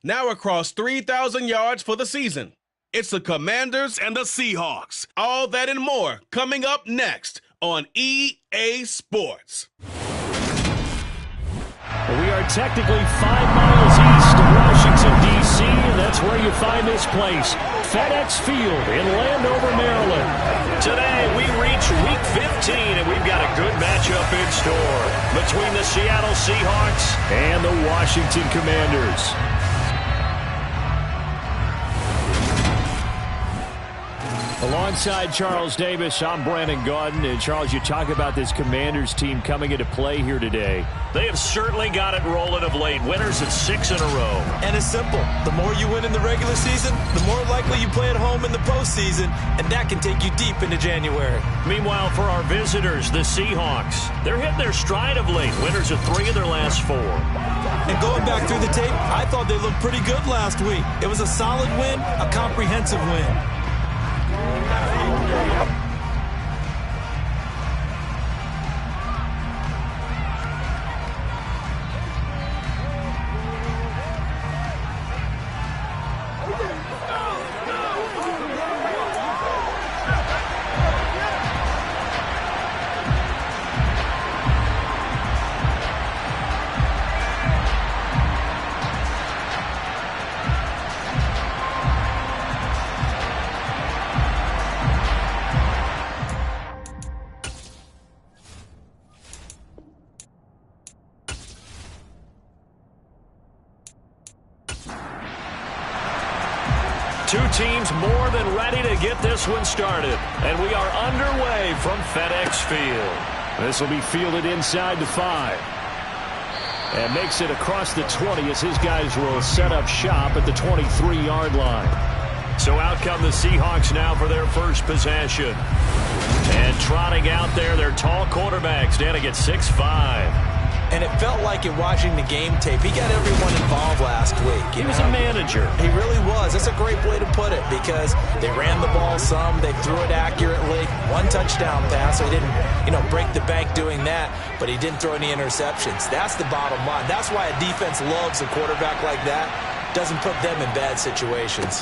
now across 3,000 yards for the season. It's the Commanders and the Seahawks. All that and more coming up next on EA Sports. We are technically 5 miles east of Washington, D.C., and that's where you find this place, FedEx Field in Landover, Maryland. Today, we reach Week 15, and we've got a good matchup in store between the Seattle Seahawks and the Washington Commanders. Alongside Charles Davis, I'm Brandon Gaudin. And Charles, you talk about this Commanders team coming into play here today. They have certainly got it rolling of late. Winners at 6 in a row. And it's simple. The more you win in the regular season, the more likely you play at home in the postseason, and that can take you deep into January. Meanwhile, for our visitors, the Seahawks, they're hitting their stride of late. Winners at 3 of their last 4. And going back through the tape, I thought they looked pretty good last week. It was a solid win, a comprehensive win. Two teams more than ready to get this one started. And we are underway from FedEx Field. This will be fielded inside the 5. And makes it across the 20 as his guys will set up shop at the 23-yard line. So out come the Seahawks now for their first possession. And trotting out there, their tall quarterback standing at 6'5". And it felt like in watching the game tape, he got everyone involved last week. He was a manager. He really was. That's a great way to put it because they ran the ball some, they threw it accurately. 1 touchdown pass, so he didn't, break the bank doing that, but he didn't throw any interceptions. That's the bottom line. That's why a defense loves a quarterback like that. Doesn't put them in bad situations.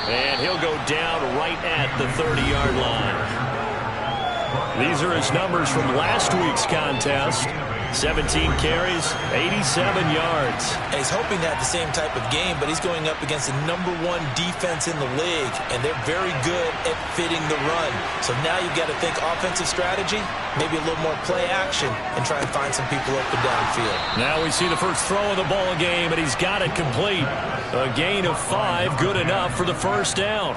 And he'll go down right at the 30-yard line. These are his numbers from last week's contest. 17 carries, 87 yards. And he's hoping to have the same type of game, but he's going up against the #1 defense in the league, and they're very good at fitting the run. So now you've got to think offensive strategy, maybe a little more play action, and try and find some people up and downfield. Now we see the first throw of the ball game, and he's got it complete. A gain of 5, good enough for the first down.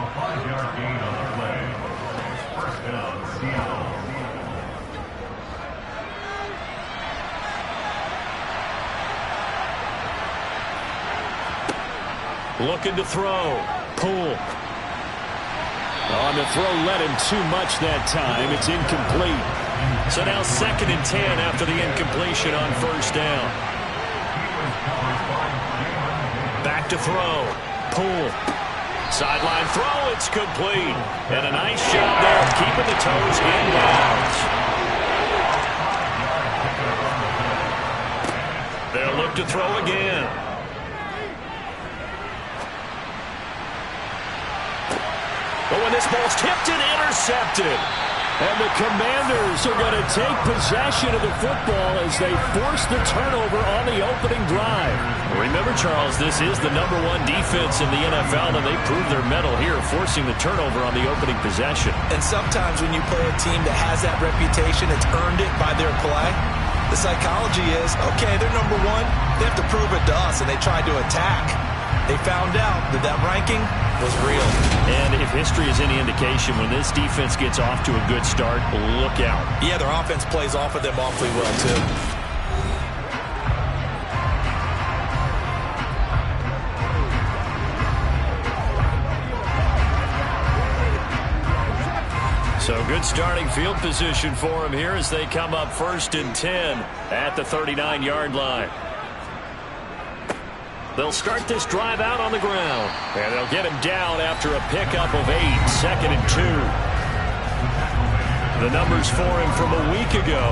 Looking to throw. Poole. On the throw, led him too much that time. It's incomplete. So now 2nd and 10 after the incompletion on first down. Back to throw. Poole. Sideline throw. It's complete. And a nice job there of keeping the toes in bounds. They'll look to throw again. But when this ball's tipped and intercepted. And the Commanders are going to take possession of the football as they force the turnover on the opening drive. Remember, Charles, this is the #1 defense in the NFL, and they proved their mettle here, forcing the turnover on the opening possession. And sometimes when you play a team that has that reputation, it's earned it by their play. The psychology is, okay, they're #1. They have to prove it to us, and they tried to attack. They found out that that ranking was real. And if history is any indication, when this defense gets off to a good start, look out. Yeah, their offense plays off of them awfully well, too. So good starting field position for them here as they come up 1st and 10 at the 39-yard line. They'll start this drive out on the ground. And they'll get him down after a pickup of 8, 2nd and 2. The numbers for him from a week ago.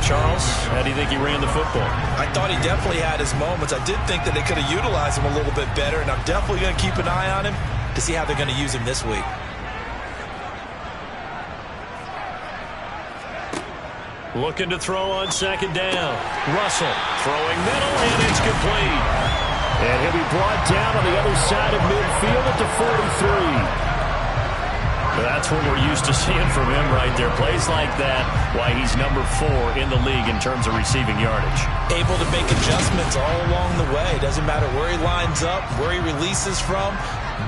Charles, how do you think he ran the football? I thought he definitely had his moments. I did think that they could have utilized him a little bit better, and I'm definitely going to keep an eye on him to see how they're going to use him this week. Looking to throw on second down. Russell throwing middle, and it's complete. And he'll be brought down on the other side of midfield at the 43. That's what we're used to seeing from him right there. Plays like that, why he's number 4 in the league in terms of receiving yardage. Able to make adjustments all along the way. Doesn't matter where he lines up, where he releases from.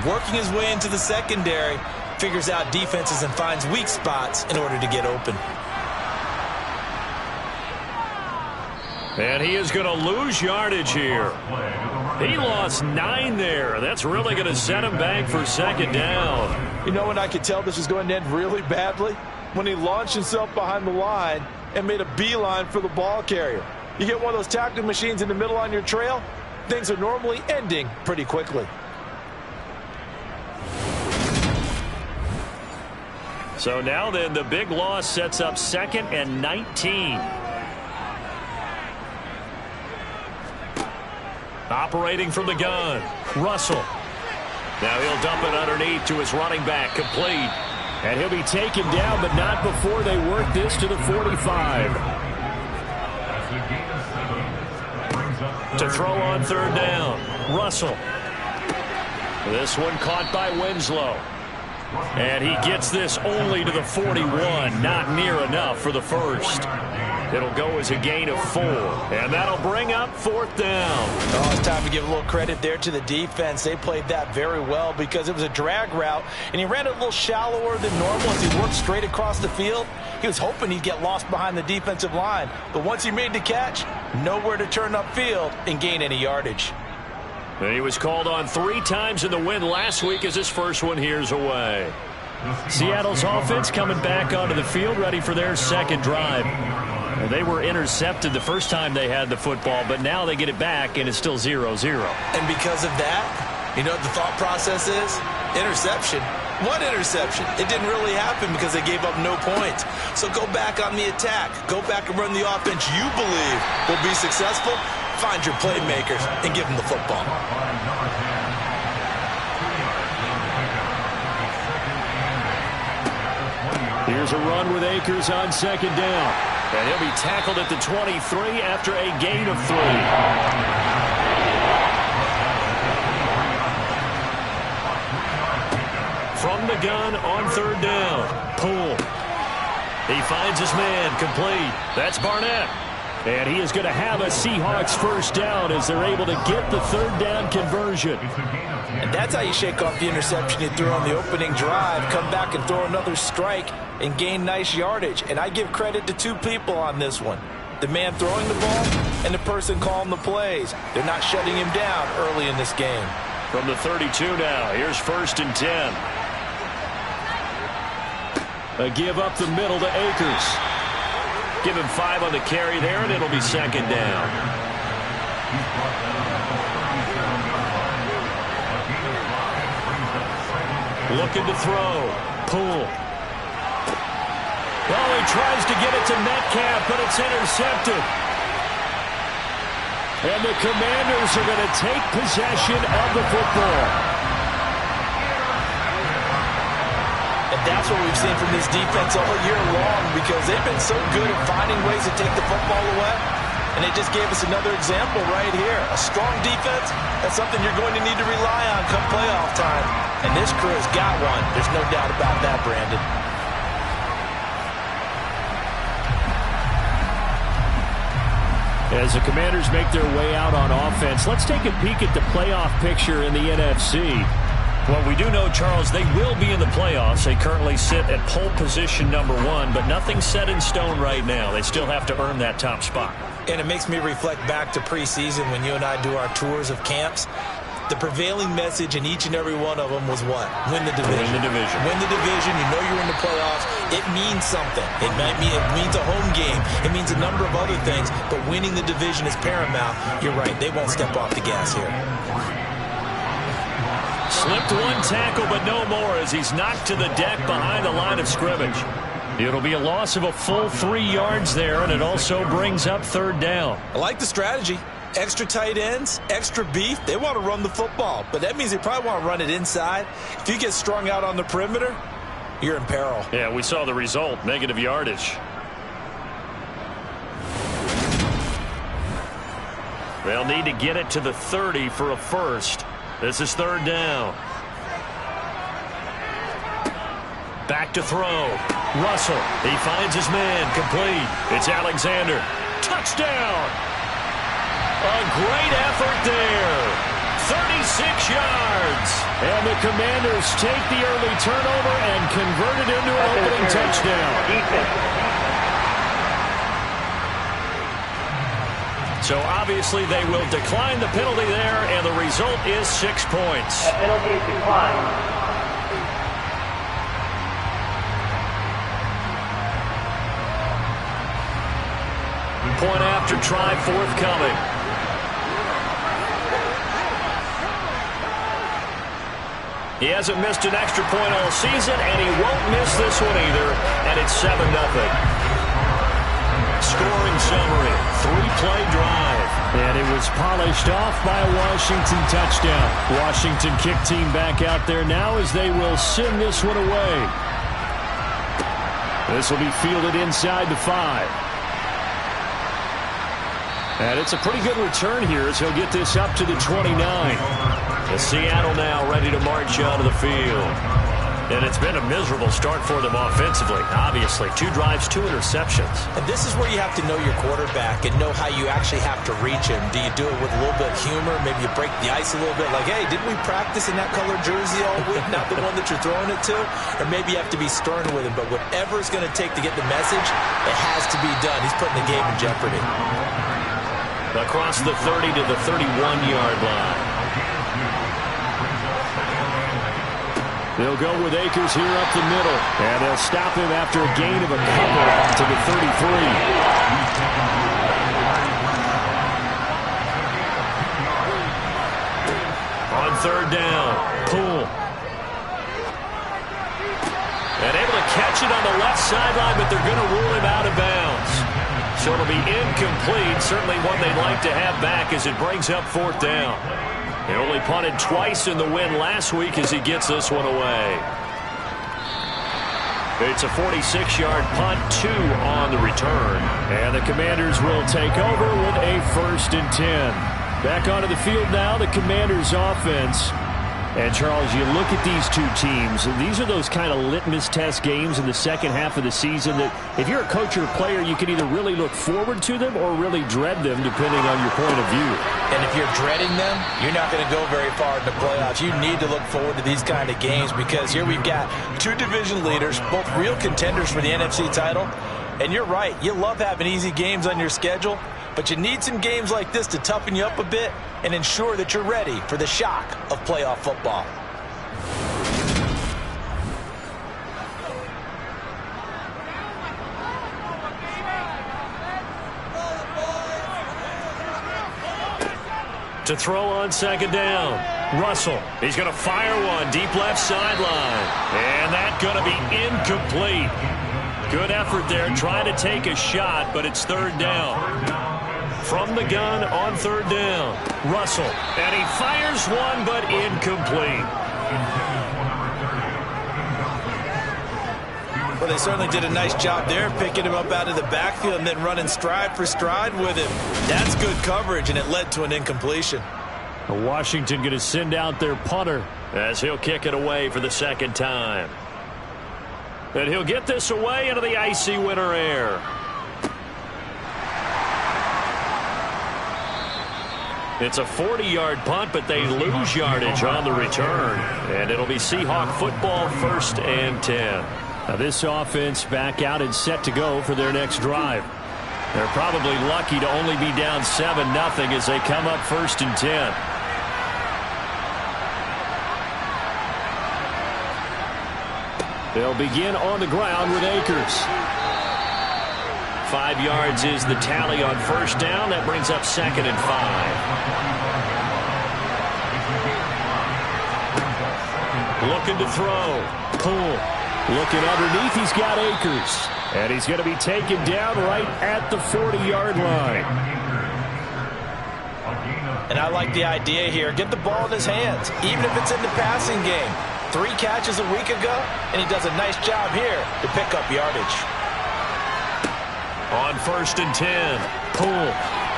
Working his way into the secondary, figures out defenses and finds weak spots in order to get open. And he is going to lose yardage here. He lost 9 there. That's really going to set him back for second down. You know when I could tell this was going to end really badly? When he launched himself behind the line and made a beeline for the ball carrier. You get one of those tackling machines in the middle on your trail, things are normally ending pretty quickly. So now then, the big loss sets up 2nd and 19. Operating from the gun, Russell. Now he'll dump it underneath to his running back, complete. And he'll be taken down, but not before they work this to the 45. To throw on third down, Russell. This one caught by Winslow. And he gets this only to the 41, not near enough for the first. It'll go as a gain of 4, and that'll bring up 4th down. Oh, it's time to give a little credit there to the defense. They played that very well because it was a drag route, and he ran it a little shallower than normal as he worked straight across the field. He was hoping he'd get lost behind the defensive line, but once he made the catch, nowhere to turn upfield and gain any yardage. And he was called on 3 times in the win last week as his first one here's away. Seattle's offense coming back onto the field, ready for their second drive. They were intercepted the first time they had the football, but now they get it back, and it's still 0-0. And because of that, you know what the thought process is? Interception. What interception? It didn't really happen because they gave up no points. So go back on the attack. Go back and run the offense you believe will be successful. Find your playmakers and give them the football. Here's a run with Akers on second down. And he'll be tackled at the 23 after a gain of 3. From the gun on third down. Poole. He finds his man, complete. That's Barnett. And he is going to have a Seahawks first down as they're able to get the third down conversion. And that's how you shake off the interception you threw on the opening drive, come back and throw another strike and gain nice yardage. And I give credit to 2 people on this one. The man throwing the ball and the person calling the plays. They're not shutting him down early in this game. From the 32 now, here's 1st and 10. A give up the middle to Akers. Give him 5 on the carry there, and it'll be second down. Looking to throw. Poole. Well, he tries to get it to Metcalf, but it's intercepted. And the Commanders are going to take possession of the football. And that's what we've seen from this defense all year long because they've been so good at finding ways to take the football away. And they just gave us another example right here. A strong defense, that's something you're going to need to rely on come playoff time. And this crew has got one. There's no doubt about that, Brandon. As the Commanders make their way out on offense, let's take a peek at the playoff picture in the NFC. Well, we do know, Charles, they will be in the playoffs. They currently sit at pole position number 1, but nothing's set in stone right now. They still have to earn that top spot. And it makes me reflect back to preseason when you and I do our tours of camps. The prevailing message in each and every one of them was what? Win the division. Win the division. Win the division. You know you're in the playoffs. It means something. It means a home game. It means a number of other things, but winning the division is paramount. You're right. They won't step off the gas here. Slipped 1 tackle, but no more as he's knocked to the deck behind the line of scrimmage. It'll be a loss of a full 3 yards there, and it also brings up third down. I like the strategy. Extra tight ends, extra beef. They want to run the football, but that means they probably want to run it inside. If you get strung out on the perimeter, you're in peril. Yeah, we saw the result, negative yardage. They'll need to get it to the 30 for a first. This is third down. Back to throw. Russell. He finds his man. Complete. It's Alexander. Touchdown. A great effort there. 36 yards. And the Commanders take the early turnover and convert it into an opening touchdown. So obviously they will decline the penalty there, and the result is 6 points. That penalty is declined. Point after try forthcoming. He hasn't missed an extra point all season, and he won't miss this one either, and it's 7-0. Scoring summary, 3-play drive. And it was polished off by a Washington touchdown. Washington kick team back out there now as they will send this one away. This will be fielded inside the 5. And it's a pretty good return here as he'll get this up to the 29. Seattle now ready to march onto the field. And it's been a miserable start for them offensively. Obviously, 2 drives, 2 interceptions. And this is where you have to know your quarterback and know how you actually have to reach him. Do you do it with a little bit of humor? Maybe you break the ice a little bit. Like, hey, didn't we practice in that color jersey all week? Not the one that you're throwing it to? Or maybe you have to be stern with him. But whatever it's going to take to get the message, it has to be done. He's putting the game in jeopardy. Across the 30 to the 31-yard line. They'll go with Akers here up the middle. And they'll stop him after a gain of a couple to the 33. On third down, Poole. And able to catch it on the left sideline, but they're going to rule him out of bounds. So it'll be incomplete. Certainly one they'd like to have back as it brings up fourth down. He only punted twice in the win last week as he gets this one away. It's a 46-yard punt, 2 on the return. And the Commanders will take over with a 1st and 10. Back onto the field now, the Commanders offense. And, Charles, you look at these two teams, and these are those kind of litmus test games in the second half of the season that if you're a coach or a player, you can either really look forward to them or really dread them, depending on your point of view. And if you're dreading them, you're not going to go very far in the playoffs. You need to look forward to these kind of games because here we've got 2 division leaders, both real contenders for the NFC title. And you're right, you love having easy games on your schedule, but you need some games like this to toughen you up a bit and ensure that you're ready for the shock of playoff football. To throw on second down, Russell. He's going to fire one deep left sideline. And that's going to be incomplete. Good effort there trying to take a shot, but it's third down. From the gun on third down, Russell. And he fires one, but incomplete. Well, they certainly did a nice job there, picking him up out of the backfield and then running stride for stride with him. That's good coverage, and it led to an incompletion. Washington going to send out their punter as he'll kick it away for the second time. And he'll get this away into the icy winter air. It's a 40-yard punt, but they lose yardage on the return. And it'll be Seahawk football, 1st and 10. Now this offense back out and set to go for their next drive. They're probably lucky to only be down 7-0 as they come up 1st and 10. They'll begin on the ground with Akers. 5 yards is the tally on first down. That brings up 2nd and 5. Looking to throw. Poole. Looking underneath, he's got Akers. And he's going to be taken down right at the 40-yard line. And I like the idea here. Get the ball in his hands, even if it's in the passing game. 3 catches a week ago, and he does a nice job here to pick up yardage. On 1st and 10, Poole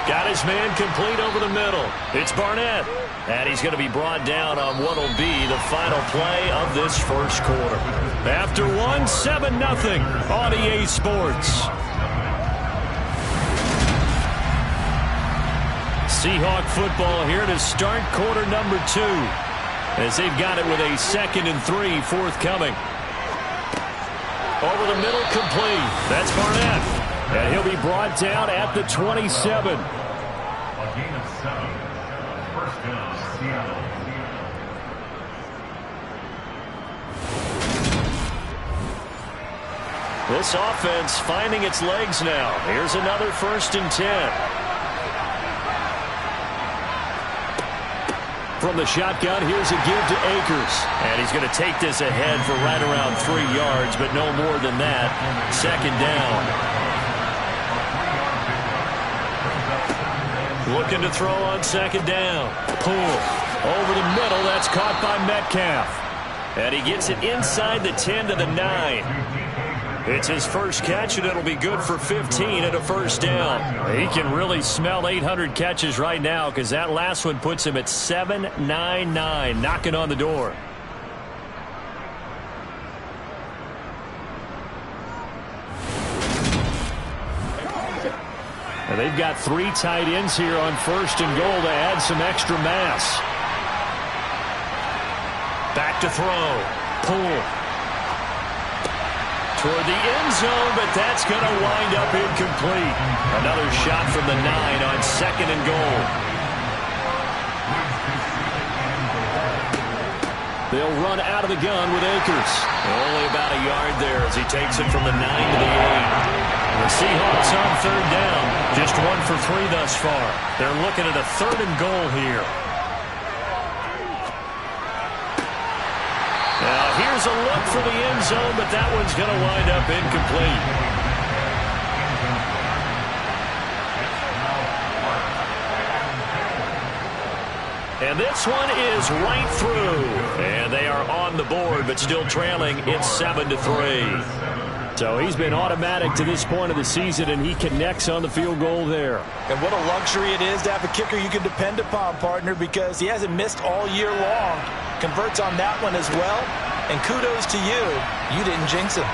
got his man complete over the middle. It's Barnett. And he's going to be brought down on what will be the final play of this first quarter. After 7-0 on EA Sports. Seahawk football here to start quarter number 2. As they've got it with a 2nd and 3 forthcoming. Over the middle, complete. That's Barnett. And he'll be brought down at the 27. This offense finding its legs now. Here's another 1st and 10. From the shotgun, here's a give to Akers. And he's going to take this ahead for right around 3 yards, but no more than that. 2nd down. Looking to throw on 2nd down. Poole over the middle. That's caught by Metcalf. And he gets it inside the 10 to the 9. It's his first catch, and it'll be good for 15 and a 1st down. He can really smell 800 catches right now because that last one puts him at 799, knocking on the door. And they've got 3 tight ends here on 1st and goal to add some extra mass. Back to throw. Poole. Toward the end zone, but that's going to wind up incomplete. Another shot from the 9 on 2nd and goal. They'll run out of the gun with Akers. Only about a yard there as he takes it from the 9 to the 8. The Seahawks on 3rd down. Just 1 for 3 thus far. They're looking at a 3rd and goal here. Now here's a look for the end zone, but that one's going to wind up incomplete. And this one is right through. And they are on the board, but still trailing. It's 7-3. So he's been automatic to this point of the season, and he connects on the field goal there. And what a luxury it is to have a kicker you can depend upon, partner, because he hasn't missed all year long. Converts on that one as well. And kudos to you. You didn't jinx him.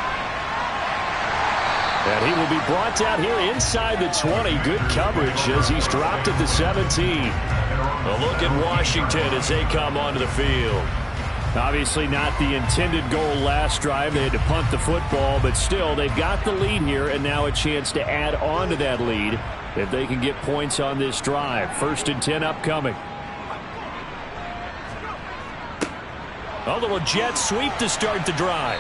And he will be brought down here inside the 20. Good coverage as he's dropped at the 17. A look at Washington as they come onto the field. Obviously not the intended goal last drive. They had to punt the football, but still they've got the lead here and now a chance to add on to that lead if they can get points on this drive. 1st and 10 upcoming. A little jet sweep to start the drive.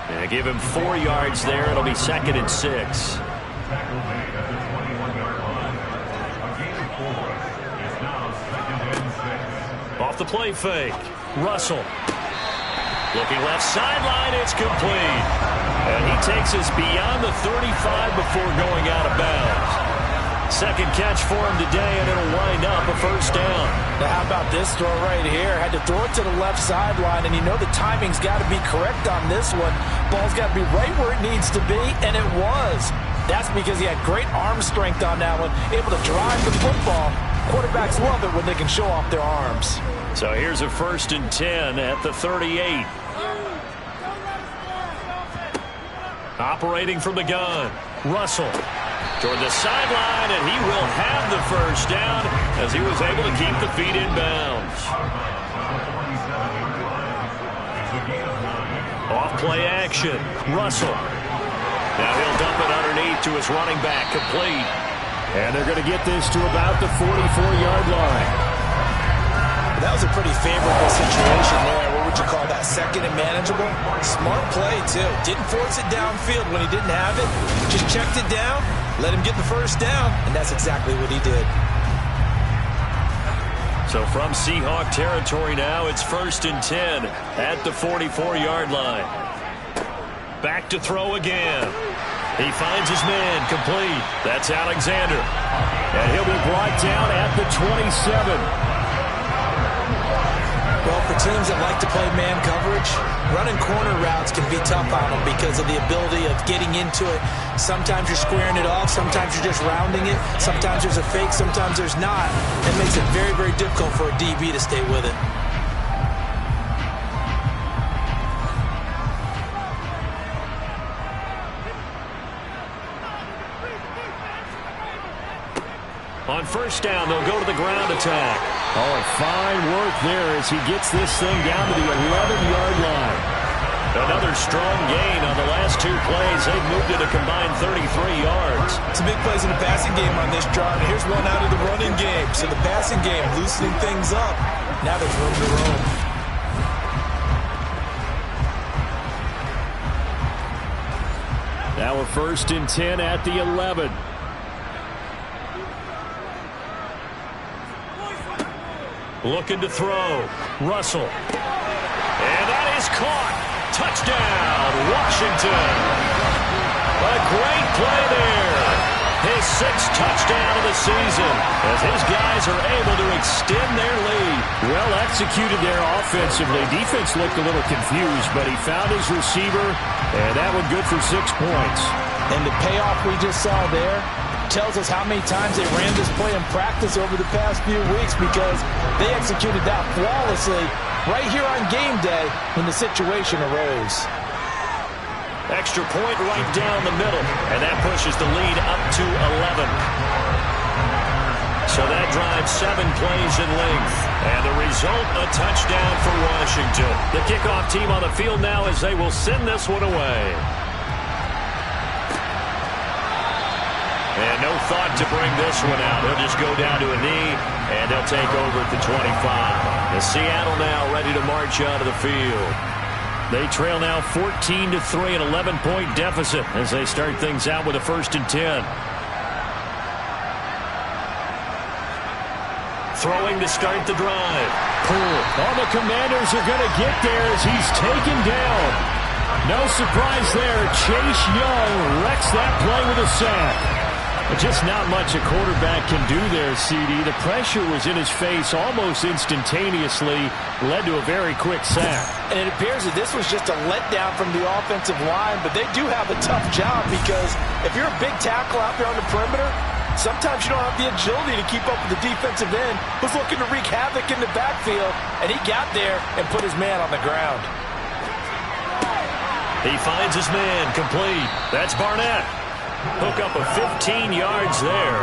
And give him 4 yards there. It'll be 2nd and 6. Off the play fake. Russell. Looking left sideline. It's complete. And he takes us beyond the 35 before going out of bounds. 2nd catch for him today, and it'll wind up a 1st down. Now how about this throw right here? Had to throw it to the left sideline, and you know the timing's got to be correct on this one. Ball's got to be right where it needs to be, and it was. That's because he had great arm strength on that one, able to drive the football. Quarterbacks love it when they can show off their arms. So here's a 1st and 10 at the 38. Operating from the gun. Russell toward the sideline, and he will have the 1st down as he was able to keep the feet in bounds. Off play action. Russell. Now he'll dump it underneath to his running back, complete. And they're going to get this to about the 44-yard line. That was a pretty favorable situation there. What would you call that? 2nd and manageable? Smart play, too. Didn't force it downfield when he didn't have it. Just checked it down, let him get the 1st down, and that's exactly what he did. So from Seahawk territory now, it's 1st and 10 at the 44-yard line. Back to throw again. He finds his man, complete. That's Alexander. And he'll be brought down at the 27. Well, for teams that like to play man coverage, running corner routes can be tough on them because of the ability of getting into it. Sometimes you're squaring it off. Sometimes you're just rounding it. Sometimes there's a fake. Sometimes there's not. It makes it very, very difficult for a DB to stay with it. On first down, they'll go to the ground attack. Oh, and fine work there as he gets this thing down to the 11-yard line. Another strong gain on the last two plays. They've moved it a combined 33 yards. Some big plays in the passing game on this drive. Here's one out of the running game. So the passing game loosening things up. Now there's room to roam. Now we're first and 10 at the 11. Looking to throw. Russell. And that is caught. Touchdown, Washington. A great play there. His sixth touchdown of the season as his guys are able to extend their lead. Well executed there offensively. Defense looked a little confused, but he found his receiver, and that one good for 6 points. And the payoff we just saw there tells us how many times they ran this play in practice over the past few weeks because they executed that flawlessly right here on game day when the situation arose. Extra point right down the middle, and that pushes the lead up to 11. So that drives 7 plays in length, and the result, a touchdown for Washington. The kickoff team on the field now as they will send this one away. And no thought to bring this one out. He'll just go down to a knee, and they'll take over at the 25. The Seattle now ready to march out of the field. They trail now 14-3, an 11-point deficit as they start things out with a first and 10. Throwing to start the drive. Poole. All the Commanders are going to get there as he's taken down. No surprise there. Chase Young wrecks that play with a sack. But just not much a quarterback can do there, CD. The pressure was in his face almost instantaneously, led to a very quick sack. And it appears that this was just a letdown from the offensive line, but they do have a tough job because if you're a big tackle out there on the perimeter, sometimes you don't have the agility to keep up with the defensive end who's looking to wreak havoc in the backfield, and he got there and put his man on the ground. He finds his man, complete. That's Barnett. Hook up of 15 yards there.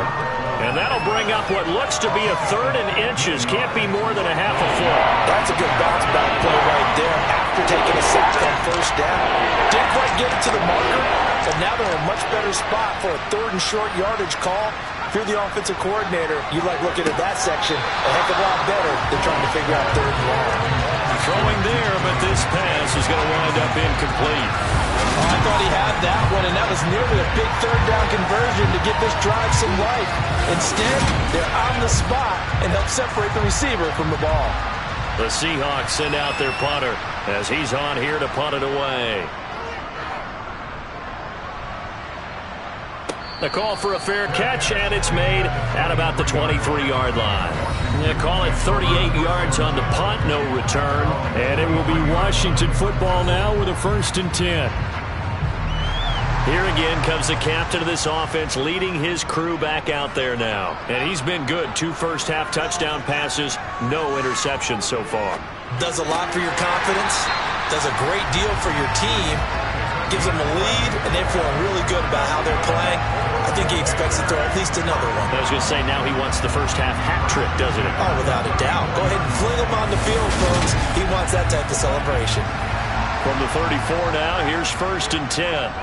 And that'll bring up what looks to be a 3rd and inches. Can't be more than a half a foot. That's a good bounce back play right there after taking a sack on first down. Didn't quite get it to the marker, but now they're in a much better spot for a 3rd and short yardage call. If you're the offensive coordinator, you like looking at that section a heck of a lot better than trying to figure out 3rd and long. Throwing there, but this pass is going to wind up incomplete. Oh, I thought he had that one, and that was nearly a big 3rd down conversion to give this drive some life. Instead, they're on the spot and help separate the receiver from the ball. The Seahawks send out their punter as he's on here to punt it away. The call for a fair catch, and it's made at about the 23-yard line. They call it 38 yards on the punt, no return. And it will be Washington football now with a first and 10. Here again comes the captain of this offense leading his crew back out there now. And he's been good. 2 first-half touchdown passes, no interceptions so far. Does a lot for your confidence. Does a great deal for your team. Gives them a lead, and they're feeling really good about how they're playing. I think he expects to throw at least another one. I was going to say, now he wants the first-half hat trick, doesn't he? Oh, without a doubt. Go ahead and fling him on the field, folks. He wants that type of celebration. From the 34 now, here's first and 10.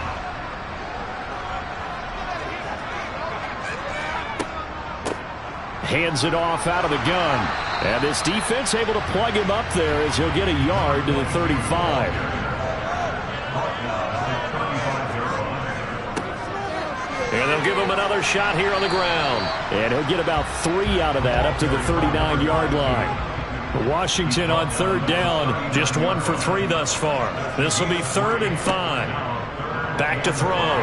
Hands it off out of the gun. And this defense able to plug him up there as he'll get a yard to the 35. And they'll give him another shot here on the ground. And he'll get about 3 out of that up to the 39-yard line. Washington on 3rd down. Just 1 for 3 thus far. This will be 3rd and 5. Back to throw.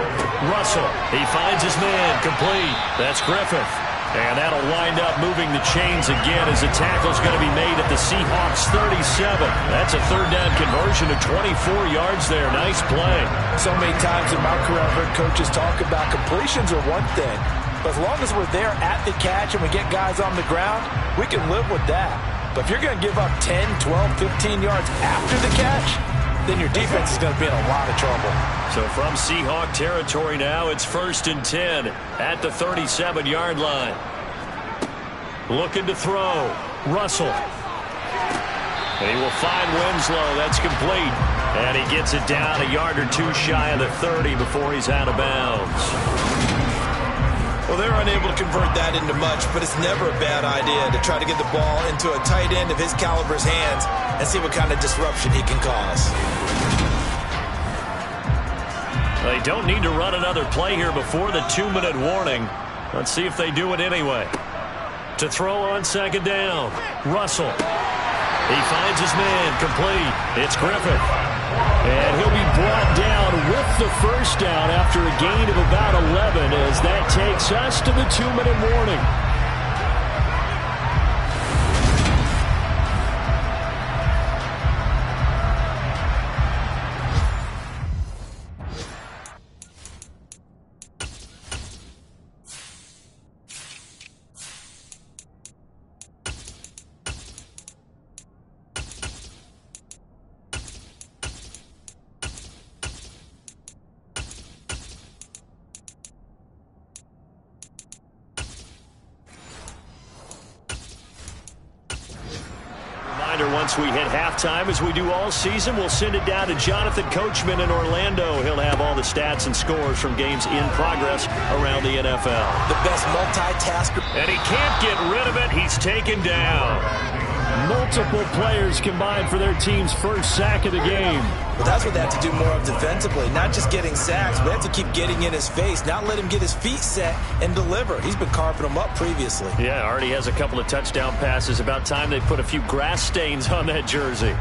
Russell. He finds his man. Complete. That's Griffith. And that'll wind up moving the chains again as the tackle's going to be made at the Seahawks 37. That's a third down conversion of 24 yards there. Nice play. So many times in my career I've heard coaches talk about completions are one thing, but as long as we're there at the catch and we get guys on the ground, we can live with that. But if you're going to give up 10, 12, 15 yards after the catch, then your defense is going to be in a lot of trouble. So from Seahawk territory now, it's 1st and 10 at the 37-yard line. Looking to throw. Russell. And he will find Winslow. That's complete. And he gets it down a yard or two shy of the 30 before he's out of bounds. Well, they're unable to convert that into much, but it's never a bad idea to try to get the ball into a tight end of his caliber's hands and see what kind of disruption he can cause. They don't need to run another play here before the 2-minute warning. Let's see if they do it anyway. To throw on 2nd down. Russell. He finds his man. Complete. It's Griffith. And he'll be brought down with the first down after a gain of about 11 as that takes us to the 2-minute warning. Once we hit halftime, as we do all season, we'll send it down to Jonathan Coachman in Orlando. He'll have all the stats and scores from games in progress around the NFL. The best multitasker. And he can't get rid of it. He's taken down. Multiple players combined for their team's first sack of the game. But that's what they have to do more of defensively. Not just getting sacks, but they have to keep getting in his face, not let him get his feet set and deliver. He's been carving them up previously. Yeah, already has a couple of touchdown passes. About time they put a few grass stains on that jersey.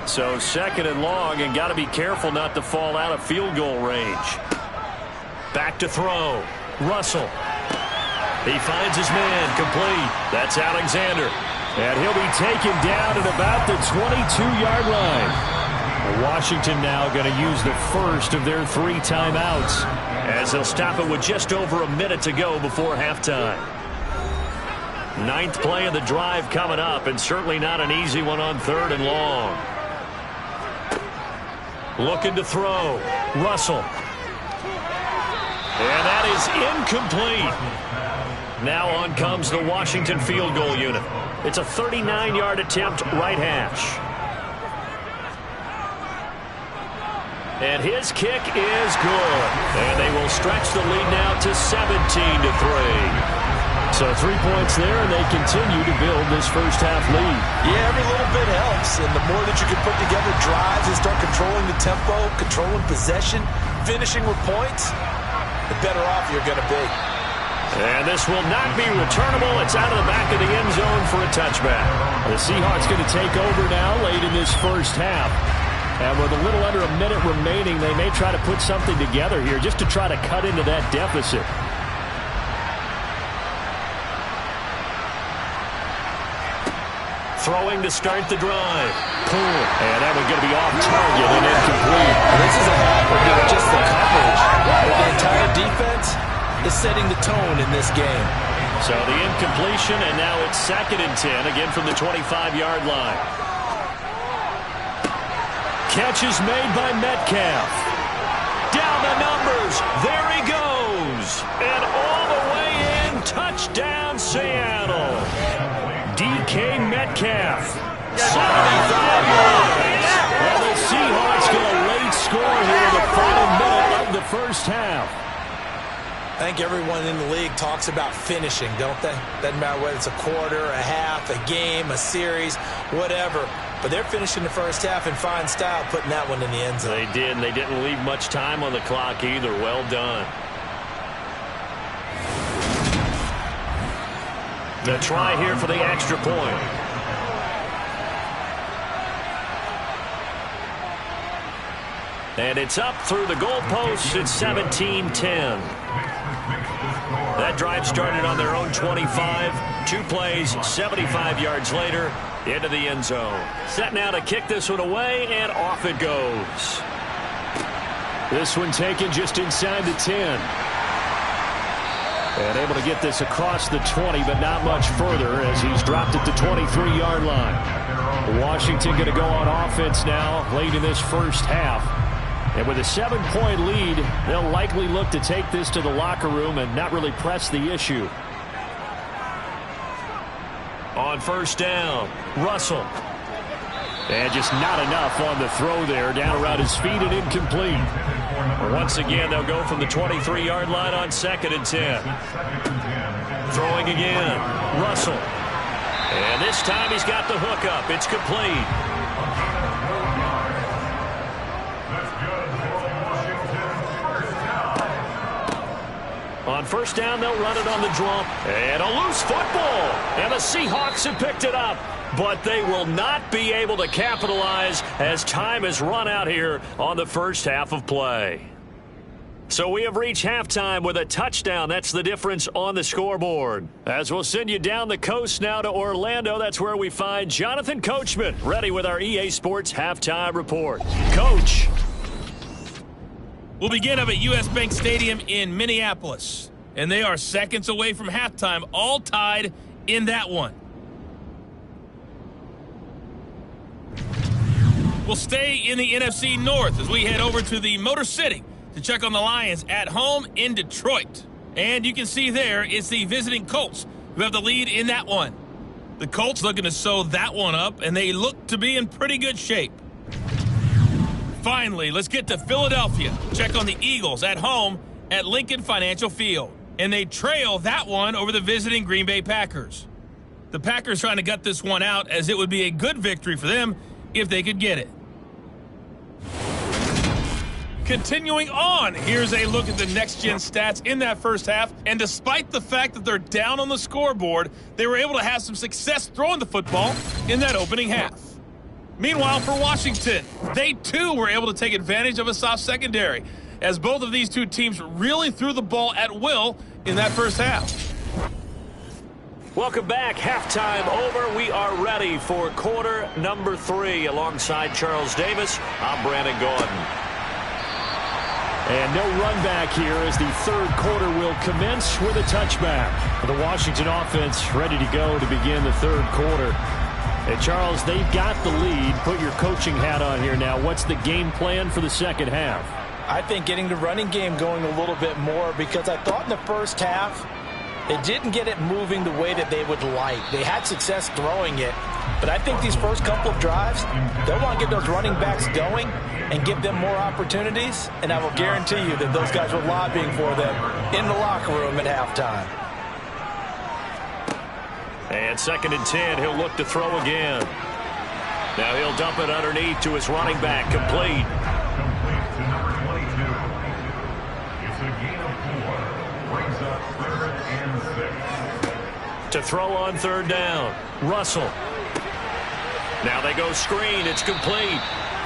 So 2nd and long, and got to be careful not to fall out of field goal range. Back to throw. Russell. He finds his man. Complete. That's Alexander. And he'll be taken down at about the 22-yard line. Washington now going to use the first of their 3 timeouts, as they'll stop it with just over a minute to go before halftime. 9th play of the drive coming up, and certainly not an easy one on 3rd and long. Looking to throw. Russell. And that is incomplete. Now on comes the Washington field goal unit. It's a 39-yard attempt, right hash. And his kick is good. And they will stretch the lead now to 17-3. So 3 points there, and they continue to build this first half lead. Yeah, every little bit helps, and the more that you can put together drives and start controlling the tempo, controlling possession, finishing with points, the better off you're going to be. And this will not be returnable. It's out of the back of the end zone for a touchback. The Seahawks going to take over now late in this first half. And with a little under a minute remaining, they may try to put something together here just to try to cut into that deficit. Throwing to start the drive. Cool. And that one's going to be off target and incomplete. This is a half where not just the coverage, but the entire defense is setting the tone in this game. So the incompletion, and now it's 2nd and 10, again from the 25-yard line. Catch is made by Metcalf. Down the numbers. There he goes. And all the way in. Touchdown, Seattle. DK Metcalf, 75 yards. And the Seahawks get a late score here in the final minute of the first half. I think everyone in the league talks about finishing, don't they? Doesn't matter whether it's a quarter, a half, a game, a series, whatever. But they're finishing the first half in fine style, putting that one in the end zone. They did, and they didn't leave much time on the clock either. Well done. The try here for the extra point. And it's up through the goalpost. It's 17-10. That drive started on their own 25. 2 plays, 75 yards later, into the end zone. Set now to kick this one away, and off it goes. This one taken just inside the 10. And able to get this across the 20, but not much further as he's dropped at the 23-yard line. Washington going to go on offense now late in this first half. And with a 7-point lead, they'll likely look to take this to the locker room and not really press the issue. On first down, Russell. And just not enough on the throw there. Down around his feet and incomplete. Once again, they'll go from the 23-yard line on 2nd and 10. Throwing again, Russell. And this time he's got the hook up. It's complete. On first down, they'll run it on the draw. And a loose football. And the Seahawks have picked it up. But they will not be able to capitalize as time has run out here on the first half of play. So we have reached halftime with a touchdown. That's the difference on the scoreboard. As we'll send you down the coast now to Orlando, that's where we find Jonathan Coachman ready with our EA Sports Halftime Report. Coach. We'll begin up at U.S. Bank Stadium in Minneapolis. And they are seconds away from halftime, all tied in that one. We'll stay in the NFC North as we head over to the Motor City to check on the Lions at home in Detroit. And you can see there it's the visiting Colts who have the lead in that one. The Colts looking to sew that one up, and they look to be in pretty good shape. Finally, let's get to Philadelphia. Check on the Eagles at home at Lincoln Financial Field. And they trail that one over the visiting Green Bay Packers. The Packers trying to gut this one out as it would be a good victory for them if they could get it. Continuing on, here's a look at the next-gen stats in that first half. And despite the fact that they're down on the scoreboard, they were able to have some success throwing the football in that opening half. Meanwhile, for Washington, they too were able to take advantage of a soft secondary, as both of these two teams really threw the ball at will in that first half. Welcome back. Halftime over. We are ready for quarter number 3. Alongside Charles Davis, I'm Brandon Gordon. And no run back here as the third quarter will commence with a touchback. The Washington offense ready to go to begin the third quarter. And Charles, they've got the lead. Put your coaching hat on here now. What's the game plan for the second half? I think getting the running game going a little bit more, because I thought in the first half they didn't get it moving the way that they would like. They had success throwing it, but I think these first couple of drives, they'll want to get those running backs going and give them more opportunities, and I will guarantee you that those guys were lobbying for them in the locker room at halftime. And 2nd and 10, he'll look to throw again. Now he'll dump it underneath to his running back, complete. To throw on third down, Russell. Now they go screen, it's complete.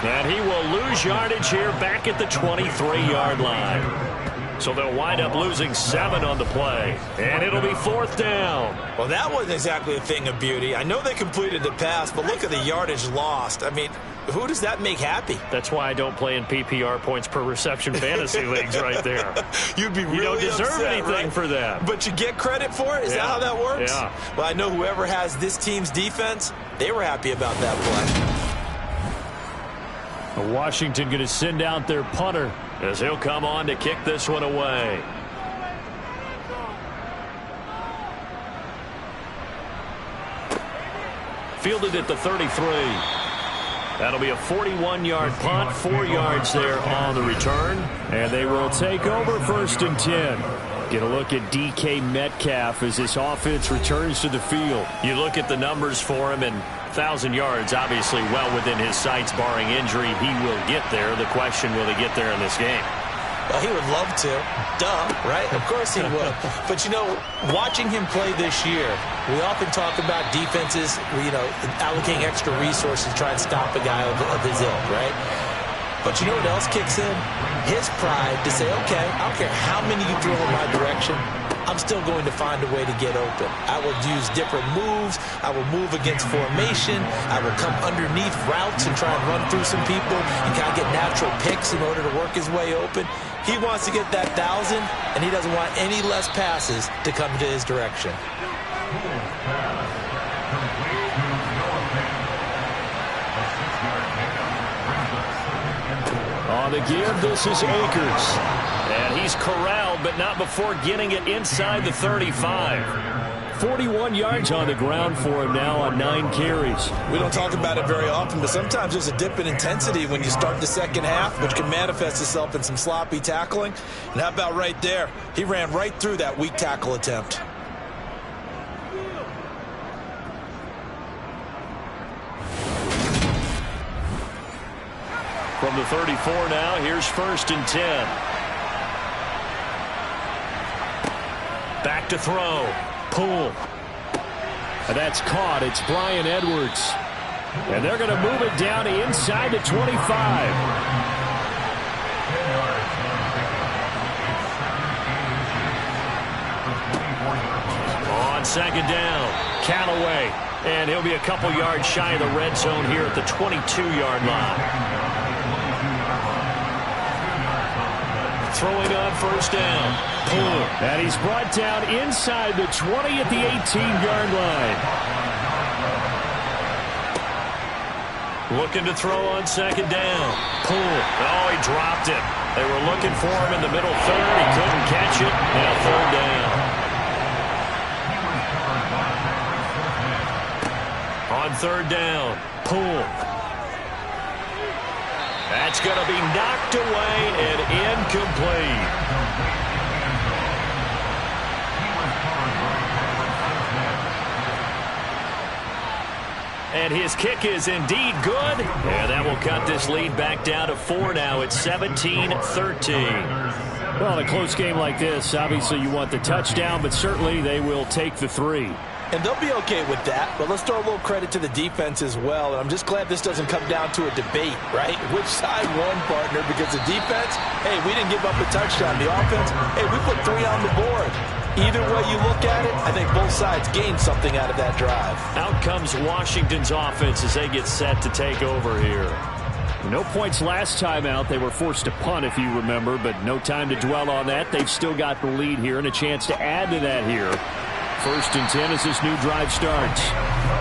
And he will lose yardage here back at the 23-yard line. So they'll wind up losing 7 on the play. And it'll be 4th down. Well, that wasn't exactly a thing of beauty. I know they completed the pass, but look at the yardage lost. I mean, who does that make happy? That's why I don't play in PPR points per reception fantasy leagues right there. You'd be really You don't deserve upset, anything right? for that. But you get credit for it? Is that how that works? Yeah. Well, I know whoever has this team's defense, they were happy about that play. Washington going to send out their punter as he'll come on to kick this one away. Fielded at the 33. That'll be a 41-yard punt, 4 yards there on the return. And they will take over 1st and 10. Get a look at DK Metcalf as this offense returns to the field. You look at the numbers for him, and 1,000 yards obviously well within his sights barring injury. He will get there. The question, will he get there in this game? Well, he would love to. Duh, right? Of course he would. But, you know, watching him play this year, we often talk about defenses, you know, allocating extra resources to try and stop a guy of his ilk, right? But you know what else kicks in? His pride to say, okay, I don't care how many you throw in my direction, I'm still going to find a way to get open. I will use different moves. I will move against formation. I will come underneath routes and try and run through some people and kind of get natural picks in order to work his way open. He wants to get that 1,000, and he doesn't want any less passes to come to his direction. On the give, this is Akers. And he's corralled, but not before getting it inside the 35. 41 yards on the ground for him now on 9 carries. We don't talk about it very often, but sometimes there's a dip in intensity when you start the second half, which can manifest itself in some sloppy tackling. And how about right there? He ran right through that weak tackle attempt. From the 34 now, here's 1st and 10. Back to throw. Pull. And that's caught. It's Bryan Edwards. And they're going to move it down inside the 25. On 2nd down, Callaway. And he'll be a couple yards shy of the red zone here at the 22-yard line. Throwing on 1st down. Pull. And he's brought down inside the 20 at the 18-yard line. Looking to throw on 2nd down. Pull. Oh, he dropped it. They were looking for him in the middle third. He couldn't catch it. Now 3rd down. On 3rd down. Pull. That's going to be knocked away and incomplete. And his kick is indeed good. And that will cut this lead back down to 4 now. It's 17-13. Well, in a close game like this, obviously you want the touchdown, but certainly they will take the 3. And they'll be okay with that, but let's throw a little credit to the defense as well. And I'm just glad this doesn't come down to a debate, right? Which side won, partner? Because the defense, hey, we didn't give up a touchdown. The offense, hey, we put 3 on the board. Either way you look at it, I think both sides gained something out of that drive. Out comes Washington's offense as they get set to take over here. No points last time out. They were forced to punt, if you remember, but no time to dwell on that. They've still got the lead here and a chance to add to that here. 1st and 10 as this new drive starts.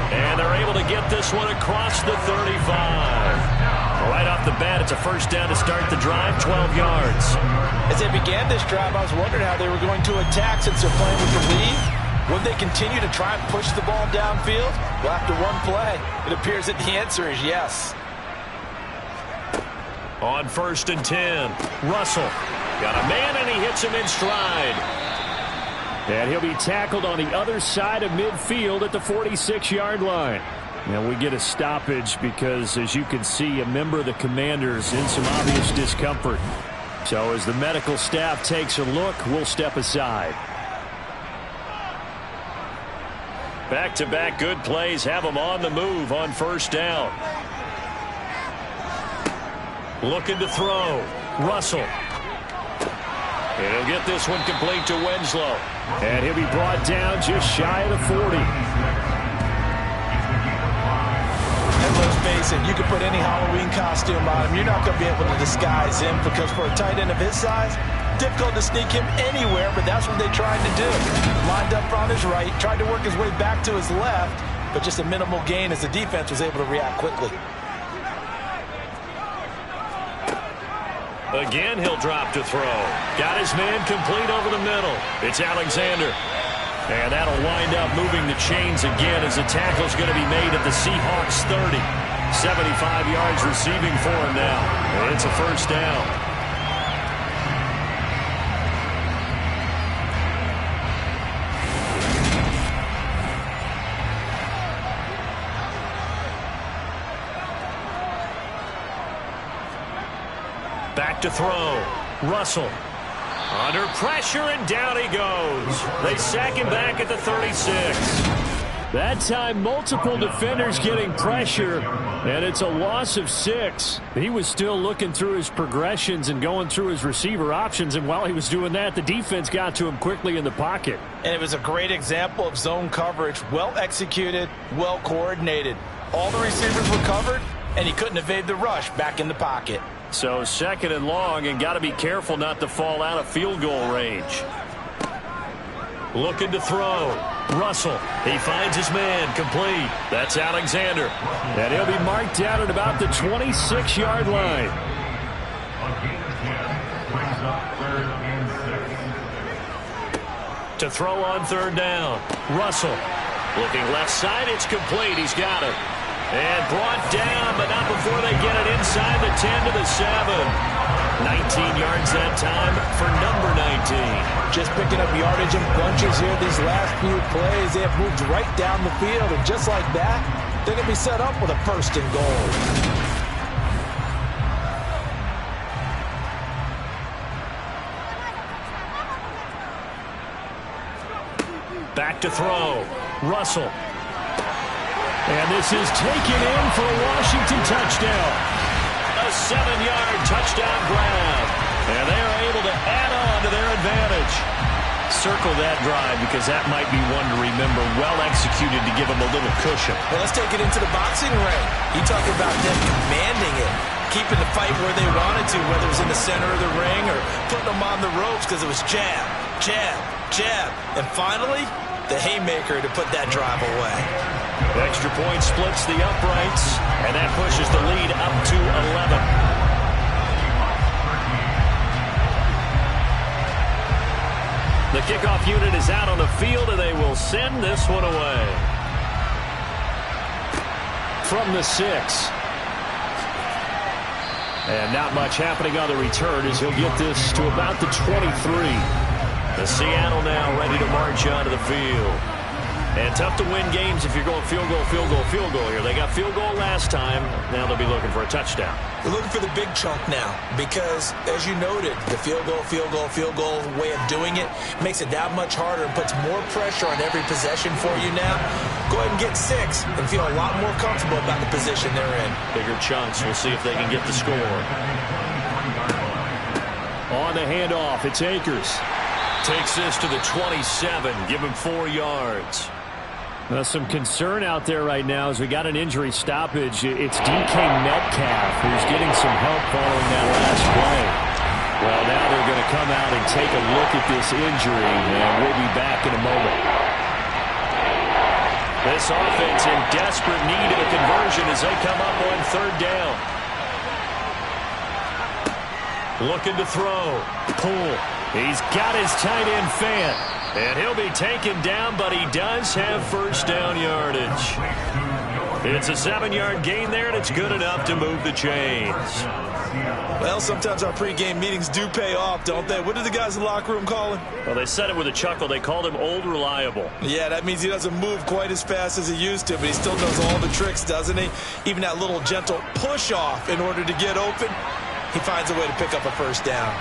And they're able to get this one across the 35. Right off the bat, it's a 1st down to start the drive, 12 yards. As they began this drive, I was wondering how they were going to attack since they're playing with the lead. Would they continue to try and push the ball downfield? Well, after one play, it appears that the answer is yes. On 1st and 10, Russell. Got a man, and he hits him in stride. And he'll be tackled on the other side of midfield at the 46-yard line. Now we get a stoppage because, as you can see, a member of the Commanders in some obvious discomfort. So as the medical staff takes a look, we'll step aside. Back-to-back good plays have them on the move on 1st down. Looking to throw. Russell. And he'll get this one complete to Winslow. And he'll be brought down just shy of the 40. And let's face it, you can put any Halloween costume on him. You're not going to be able to disguise him because for a tight end of his size, difficult to sneak him anywhere, but that's what they tried to do. Lined up on his right, tried to work his way back to his left, but just a minimal gain as the defense was able to react quickly. Again, he'll drop to throw. Got his man complete over the middle. It's Alexander. And that'll wind up moving the chains again as the tackle's going to be made at the Seahawks 30. 75 yards receiving for him now. And it's a 1st down. Back to throw. Russell. Under pressure, and down he goes. They sack him back at the 36. That time, multiple defenders getting pressure, and it's a loss of 6. He was still looking through his progressions and going through his receiver options, and while he was doing that, the defense got to him quickly in the pocket. And it was a great example of zone coverage. Well executed, well coordinated. All the receivers were covered, and he couldn't evade the rush back in the pocket. So 2nd and long, and got to be careful not to fall out of field goal range. Looking to throw. Russell. He finds his man. Complete. That's Alexander. And he'll be marked down at about the 26-yard line. To throw on 3rd down. Russell. Looking left side. It's complete. He's got it. And brought down, but not before they get it inside the 10 to the 7. 19 yards that time for number 19. Just picking up yardage in bunches here these last few plays. They have moved right down the field, and just like that, they're going to be set up with a 1st and goal. Back to throw. Russell. And this is taken in for a Washington touchdown. A 7-yard touchdown grab. And they are able to add on to their advantage. Circle that drive because that might be one to remember. Well executed to give them a little cushion. Well, let's take it into the boxing ring. You talk about them commanding it, keeping the fight where they wanted to, whether it was in the center of the ring or putting them on the ropes because it was jab, jab, jab. And finally, the haymaker to put that drive away. Extra point splits the uprights, and that pushes the lead up to 11. The kickoff unit is out on the field, and they will send this one away. From the 6. And not much happening on the return as he'll get this to about the 23. The Seattle now ready to march onto the field. And tough to win games if you're going field goal, field goal, field goal here. They got field goal last time. Now they'll be looking for a touchdown. They're looking for the big chunk now because, as you noted, the field goal, field goal, field goal way of doing it makes it that much harder and puts more pressure on every possession for you now. Go ahead and get 6 and feel a lot more comfortable about the position they're in. Bigger chunks. We'll see if they can get the score. On the handoff, it's Akers. Takes this to the 27. Give him 4 yards. Some concern out there right now as we got an injury stoppage. It's DK Metcalf who's getting some help following that last play. Well, now they're going to come out and take a look at this injury, and we'll be back in a moment. This offense in desperate need of a conversion as they come up on 3rd down. Looking to throw. Pull. He's got his tight end Fant. And he'll be taken down, but he does have 1st down yardage. It's a 7-yard gain there, and it's good enough to move the chains. Well, sometimes our pregame meetings do pay off, don't they? What did the guys in the locker room call him? Well, they said it with a chuckle. They called him Old Reliable. Yeah, that means he doesn't move quite as fast as he used to, but he still knows all the tricks, doesn't he? Even that little gentle push-off in order to get open, he finds a way to pick up a 1st down.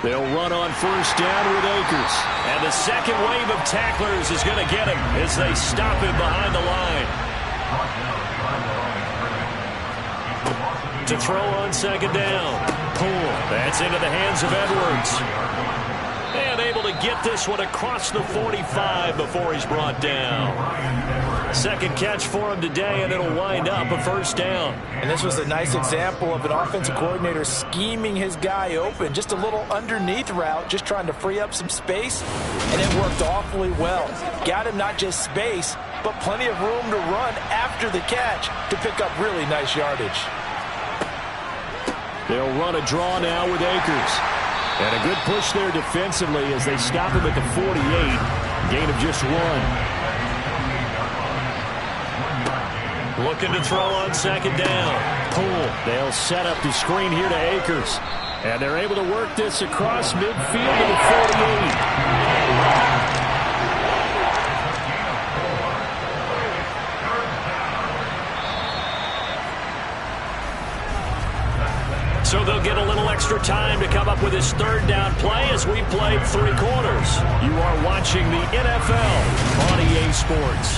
They'll run on 1st down with Akers. And the second wave of tacklers is going to get him as they stop him behind the line. To throw on 2nd down. Pull. That's into the hands of Edwards. And able to get this one across the 45 before he's brought down. 2nd catch for him today, and it'll wind up a 1st down. And this was a nice example of an offensive coordinator scheming his guy open. Just a little underneath route, just trying to free up some space, and it worked awfully well. Got him not just space, but plenty of room to run after the catch to pick up really nice yardage. They'll run a draw now with Akers. And a good push there defensively as they stop him at the 48. Gain of just 1. Looking to throw on 2nd down. Pull. They'll set up the screen here to Akers. And they're able to work this across midfield to the 48. So they'll get a little extra time to come up with his third down play as we play 3 quarters. You are watching the NFL on EA Sports.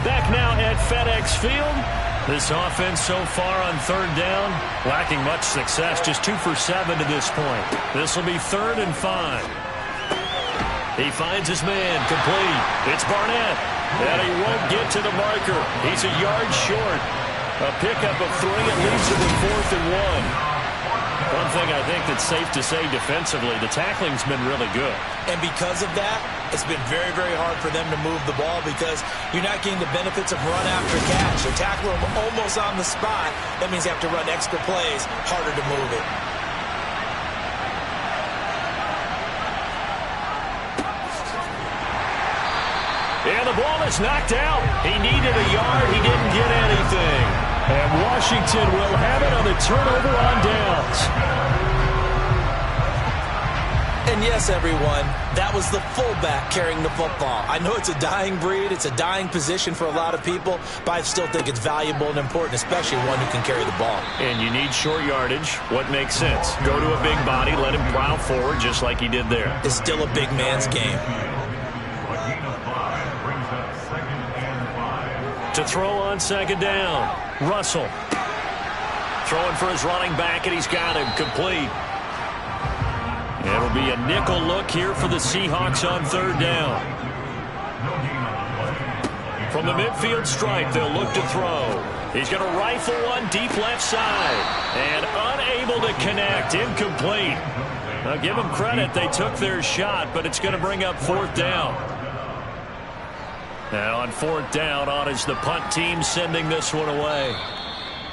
Back now at FedEx Field. This offense so far on third down, lacking much success, just 2 for 7 to this point. This will be 3rd and 5. He finds his man, complete. It's Barnett, and he won't get to the marker. He's a yard short. A pickup of 3, it leaves it with 4th and 1. One thing I think that's safe to say defensively, the tackling's been really good. And because of that, it's been very, very hard for them to move the ball because you're not getting the benefits of run after catch. They tackle them almost on the spot. That means they have to run extra plays, harder to move it. And the ball is knocked out. He needed a yard. He didn't get anything. And Washington will have it on the turnover on downs. And yes, everyone, that was the fullback carrying the football. I know it's a dying breed. It's a dying position for a lot of people, but I still think it's valuable and important, especially one who can carry the ball. And you need short yardage. What makes sense? Go to a big body, let him plow forward just like he did there. It's still a big man's game. To throw on 2nd down. Russell. Throwing for his running back, and he's got him complete. It'll be a nickel look here for the Seahawks on 3rd down. From the midfield stripe, they'll look to throw. He's going to rifle one deep left side. And unable to connect. Incomplete. Now, give them credit. They took their shot, but it's going to bring up 4th down. Now on 4th down, on is the punt team sending this one away.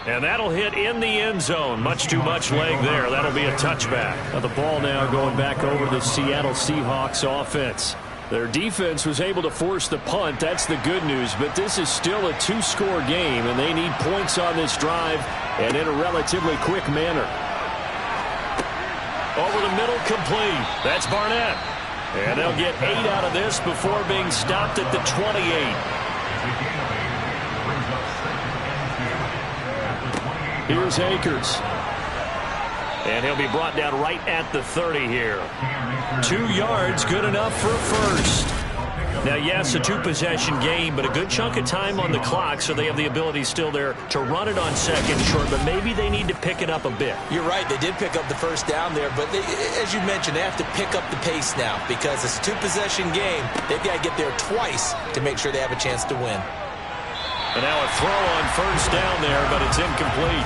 And that'll hit in the end zone. Much too much leg there. That'll be a touchback. Now the ball now going back over the Seattle Seahawks offense. Their defense was able to force the punt. That's the good news. But this is still a 2-score game, and they need points on this drive and in a relatively quick manner. Over the middle, complete. That's Barnett. And they'll get 8 out of this before being stopped at the 28. Here's Akers. And he'll be brought down right at the 30 here. 2 yards, good enough for a first. Now, yes, a 2-possession game, but a good chunk of time on the clock, so they have the ability still there to run it on 2nd short, but maybe they need to pick it up a bit. You're right. They did pick up the first down there, but as you mentioned, they have to pick up the pace now because it's a 2-possession game. They've got to get there twice to make sure they have a chance to win. And now a throw on 1st down there, but it's incomplete.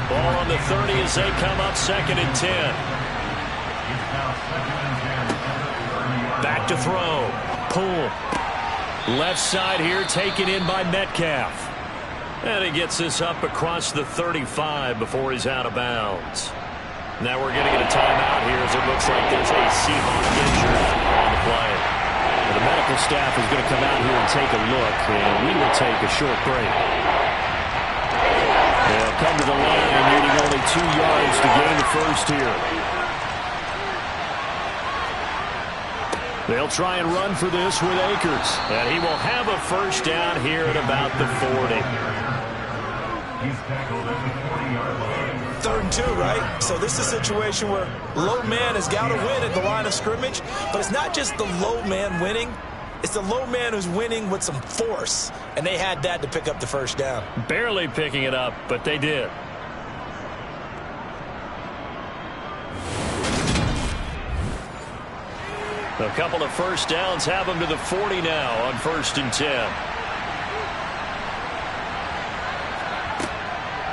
Ball on the 30 as they come up 2nd and 10. Back to throw. Pull. Left side here taken in by Metcalf. And he gets this up across the 35 before he's out of bounds. Now we're going to get a timeout here as it looks like there's a Seahawk injured on the play. The medical staff is going to come out here and take a look, and we will take a short break. They'll come to the line needing only 2 yards to gain the first here. They'll try and run for this with Akers. And he will have a first down here at about the 40. He's tackled at the 40-yard line. 3rd and 2, right? So this is a situation where low man has got to win at the line of scrimmage, but it's not just the low man winning. It's the low man who's winning with some force, and they had that to pick up the first down. Barely picking it up, but they did. A couple of first downs have them to the 40 now on 1st and 10.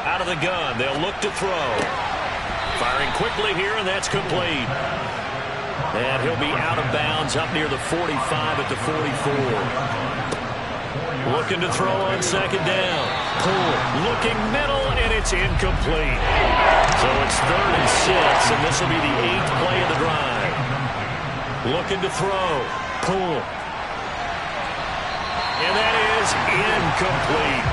Out of the gun, they'll look to throw. Firing quickly here, and that's complete. And he'll be out of bounds up near the 45 at the 44. Looking to throw on 2nd down. Pull, looking middle, and it's incomplete. So it's 3rd and 6, and this will be the 8th play of the drive. Looking to throw. Pull. And that is incomplete.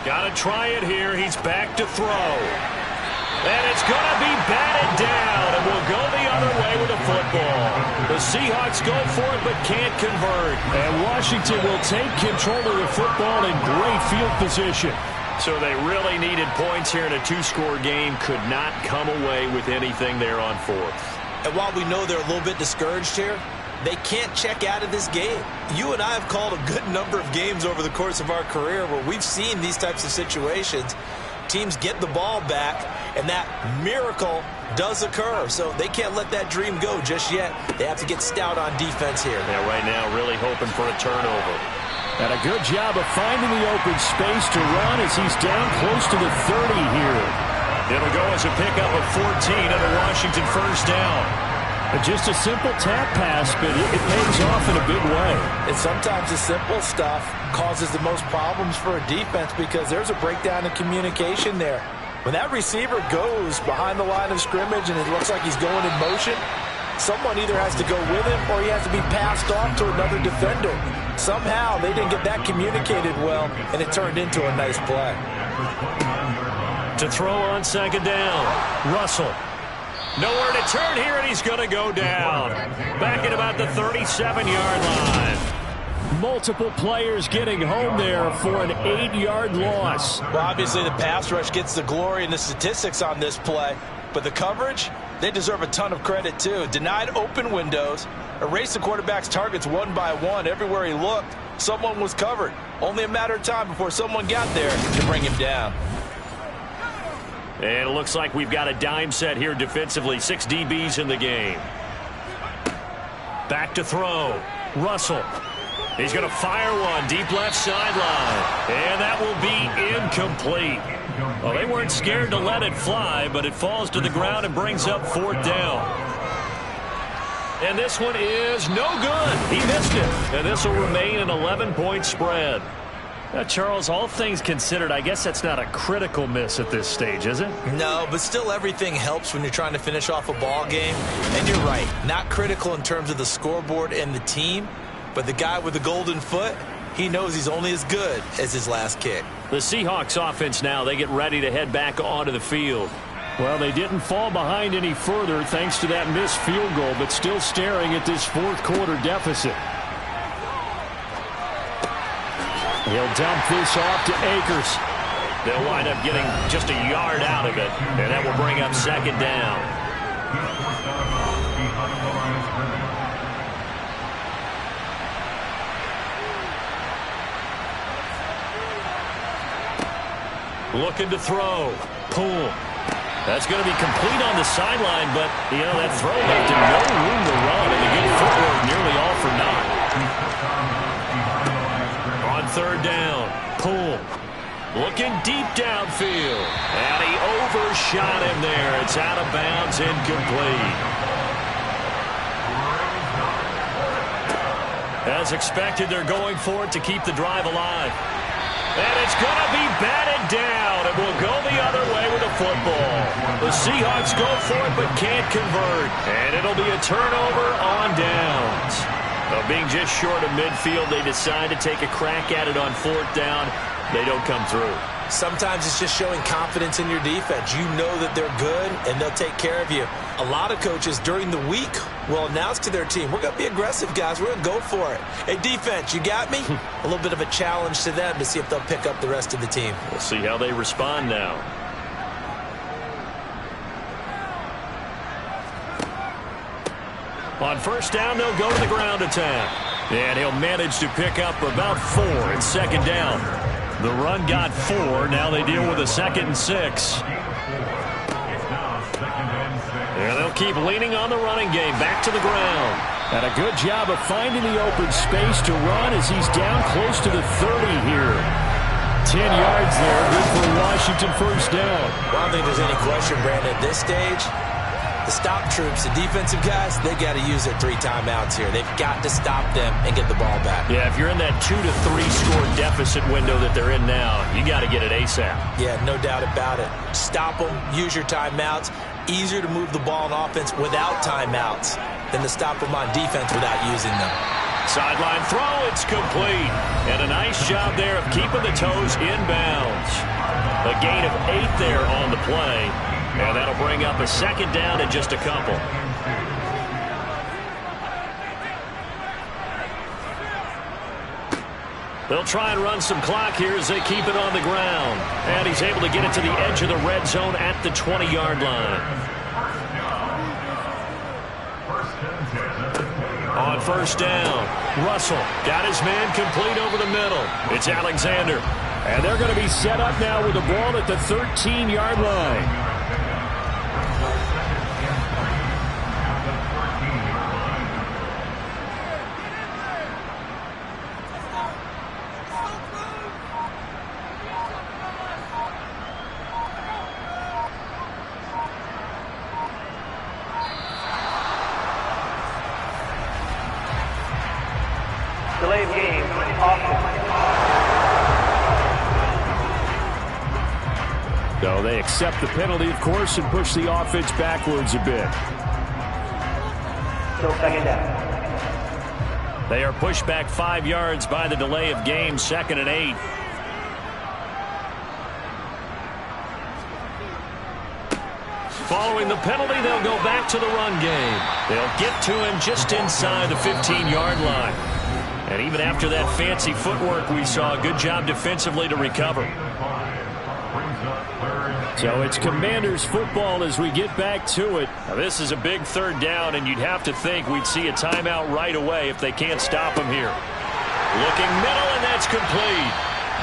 Got to try it here. He's back to throw. And it's going to be batted down, and we'll go the other way with the football. The Seahawks go for it but can't convert. And Washington will take control of the football in great field position. So they really needed points here in a two-score game. Could not come away with anything there on fourth. And while we know they're a little bit discouraged here, they can't check out of this game. You and I have called a good number of games over the course of our career where we've seen these types of situations. Teams get the ball back, and that miracle does occur. So they can't let that dream go just yet. They have to get stout on defense here. Yeah, right now really hoping for a turnover. And a good job of finding the open space to run as he's down close to the 30 here. It'll go as a pickup of 14 and a Washington first down. Just a simple tap pass, but it pays off in a big way. And sometimes the simple stuff causes the most problems for a defense because there's a breakdown in communication there. When that receiver goes behind the line of scrimmage and it looks like he's going in motion, someone either has to go with him or he has to be passed off to another defender. Somehow they didn't get that communicated well, and it turned into a nice play. To throw on second down, Russell. Nowhere to turn here, and he's going to go down. Back at about the 37-yard line. Multiple players getting home there for an 8-yard loss. Well, obviously the pass rush gets the glory and the statistics on this play, but the coverage, they deserve a ton of credit too. Denied open windows, erased the quarterback's targets one by one. Everywhere he looked, someone was covered. Only a matter of time before someone got there to bring him down. And it looks like we've got a dime set here defensively. 6 DBs in the game. Back to throw. Russell. He's going to fire one deep left sideline. And that will be incomplete. Well, they weren't scared to let it fly, but it falls to the ground and brings up fourth down. And this one is no good. He missed it. And this will remain an 11-point spread. Now, Charles, all things considered, I guess that's not a critical miss at this stage, is it? No, but still everything helps when you're trying to finish off a ball game. And you're right, not critical in terms of the scoreboard and the team, but the guy with the golden foot, he knows he's only as good as his last kick. The Seahawks offense now, they get ready to head back onto the field. Well, they didn't fall behind any further thanks to that missed field goal, but still staring at this fourth quarter deficit. He'll dump this off to Akers. They'll wind up getting just a yard out of it, and that will bring up second down. Looking to throw. Poole. That's going to be complete on the sideline, but, you know, that throw left him no room to run, and the good footwork nearly all for naught. On third down, Poole looking deep downfield, and he overshot him there. It's out of bounds, incomplete. As expected, they're going for it to keep the drive alive. And it's going to be batted down, and we'll go the other way with the football. The Seahawks go for it but can't convert, and it'll be a turnover on downs. Being just short of midfield, they decide to take a crack at it on fourth down. They don't come through. Sometimes it's just showing confidence in your defense. You know that they're good, and they'll take care of you. A lot of coaches during the week will announce to their team, we're going to be aggressive, guys. We're going to go for it. Hey, defense, you got me? A little bit of a challenge to them to see if they'll pick up the rest of the team. We'll see how they respond now. On first down, they'll go to the ground attack. And he'll manage to pick up about 4 in second down. The run got 4. Now they deal with a 2nd and 6. And they'll keep leaning on the running game. Back to the ground. And a good job of finding the open space to run as he's down close to the 30 here. 10 yards there. Good for Washington first down. Well, I don't think there's any question, Brandon, at this stage. The stop troops, the defensive guys, they got to use their 3 timeouts here. They've got to stop them and get the ball back. Yeah, if you're in that 2 to 3 score deficit window that they're in now, you got to get it ASAP. Yeah, no doubt about it. Stop them, use your timeouts. Easier to move the ball on offense without timeouts than to stop them on defense without using them. Sideline throw, it's complete. And a nice job there of keeping the toes inbounds. A gain of 8 there on the play. And that'll bring up a second down and just a couple. They'll try and run some clock here as they keep it on the ground. And he's able to get it to the edge of the red zone at the 20-yard line. On first down, Russell got his man complete over the middle. It's Alexander. And they're going to be set up now with the ball at the 13-yard line. Delay of game, offense. So they accept the penalty, of course, and push the offense backwards a bit. Still second down. They are pushed back 5 yards by the delay of game, 2nd and 8. Following the penalty, they'll go back to the run game. They'll get to him just inside the 15-yard line. And even after that fancy footwork we saw, a good job defensively to recover. So it's Commanders football as we get back to it. Now this is a big third down, and you'd have to think we'd see a timeout right away if they can't stop him here. Looking middle, and that's complete.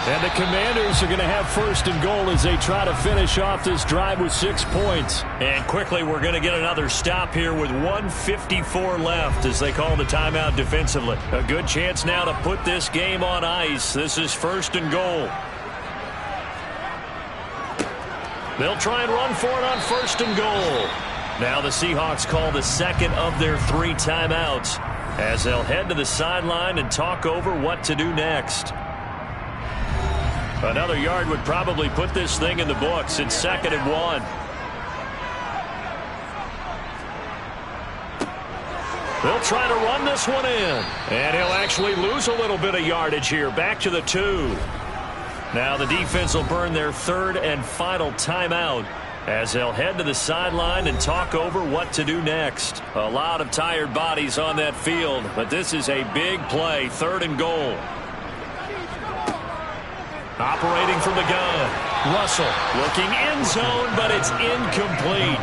And the Commanders are going to have first and goal as they try to finish off this drive with 6 points. And quickly we're going to get another stop here with 1:54 left as they call the timeout defensively. A good chance now to put this game on ice. This is first and goal. They'll try and run for it on first and goal. Now the Seahawks call the second of their 3 timeouts as they'll head to the sideline and talk over what to do next. Another yard would probably put this thing in the books. It's 2nd and 1. They'll try to run this one in. And he'll actually lose a little bit of yardage here. Back to the 2. Now the defense will burn their 3rd and final timeout as they'll head to the sideline and talk over what to do next. A lot of tired bodies on that field, but this is a big play. 3rd and goal. Operating from the gun. Russell looking end zone, but it's incomplete.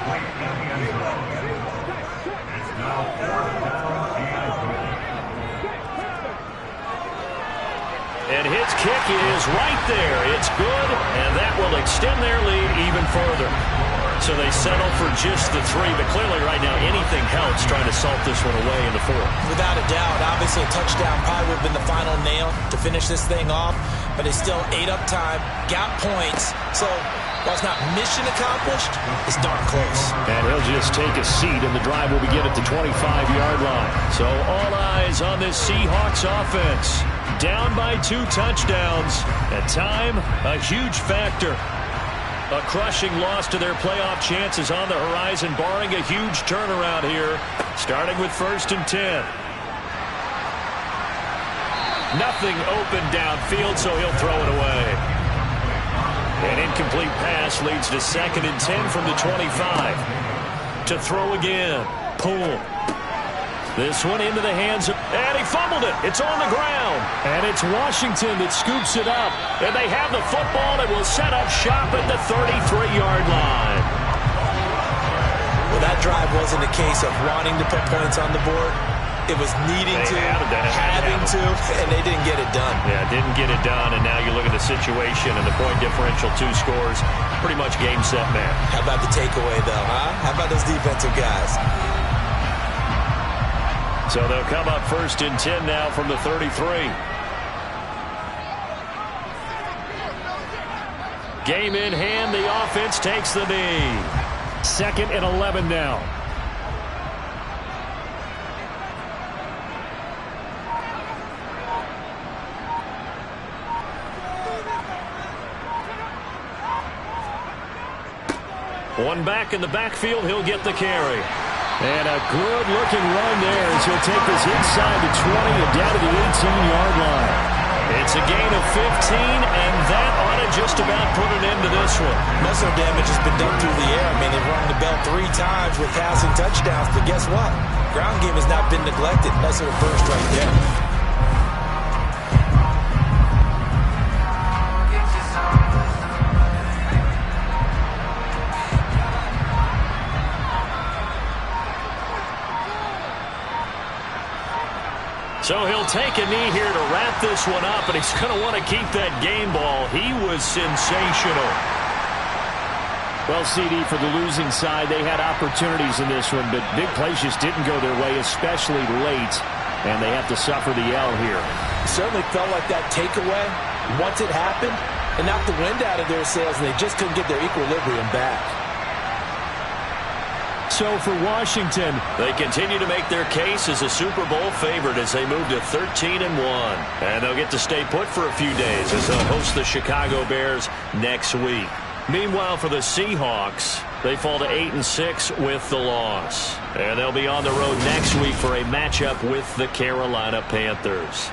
And his kick is right there. It's good, and that will extend their lead even further. So they settle for just the 3, but clearly right now anything helps trying to salt this one away in the 4th. Without a doubt, obviously a touchdown probably would have been the final nail to finish this thing off, but it's still ate up time, got points, so while it's not mission accomplished, it's darn close. And he'll just take a seat, and the drive will begin at the 25-yard line. So all eyes on this Seahawks offense. Down by 2 touchdowns, and time a huge factor. A crushing loss to their playoff chances on the horizon, barring a huge turnaround here, starting with 1st and 10. Nothing open downfield, so he'll throw it away. An incomplete pass leads to 2nd and 10 from the 25. To throw again. Poole. This one into the hands of, and he fumbled it. It's on the ground. And it's Washington that scoops it up. And they have the football and will set up shop at the 33-yard line. Well, that drive wasn't a case of wanting to put points on the board. It was needing to, having to, and they didn't get it done. Yeah, didn't get it done, and now you look at the situation and the point differential, 2 scores, pretty much game, set, match. How about the takeaway, though, huh? How about those defensive guys? So they'll come up 1st and 10 now from the 33. Game in hand, the offense takes the knee. 2nd and 11 now. One back in the backfield, he'll get the carry. And a good-looking run there as he'll take this inside the 20 and down to the 18-yard line. It's a gain of 15, and that ought to just about put an end to this one. Muscle damage has been done through the air. I mean, they've rung the bell 3 times with passing touchdowns, but guess what? Ground game has not been neglected. Nice little burst right there. So he'll take a knee here to wrap this one up, and he's going to want to keep that game ball. He was sensational. Well, CD, for the losing side, they had opportunities in this one, but big plays just didn't go their way, especially late, and they have to suffer the L here. It certainly felt like that takeaway, once it happened, it knocked the wind out of their sails, and they just couldn't get their equilibrium back. So for Washington, they continue to make their case as a Super Bowl favorite as they move to 13-1. And they'll get to stay put for a few days as they'll host the Chicago Bears next week. Meanwhile, for the Seahawks, they fall to 8-6 with the loss. And they'll be on the road next week for a matchup with the Carolina Panthers.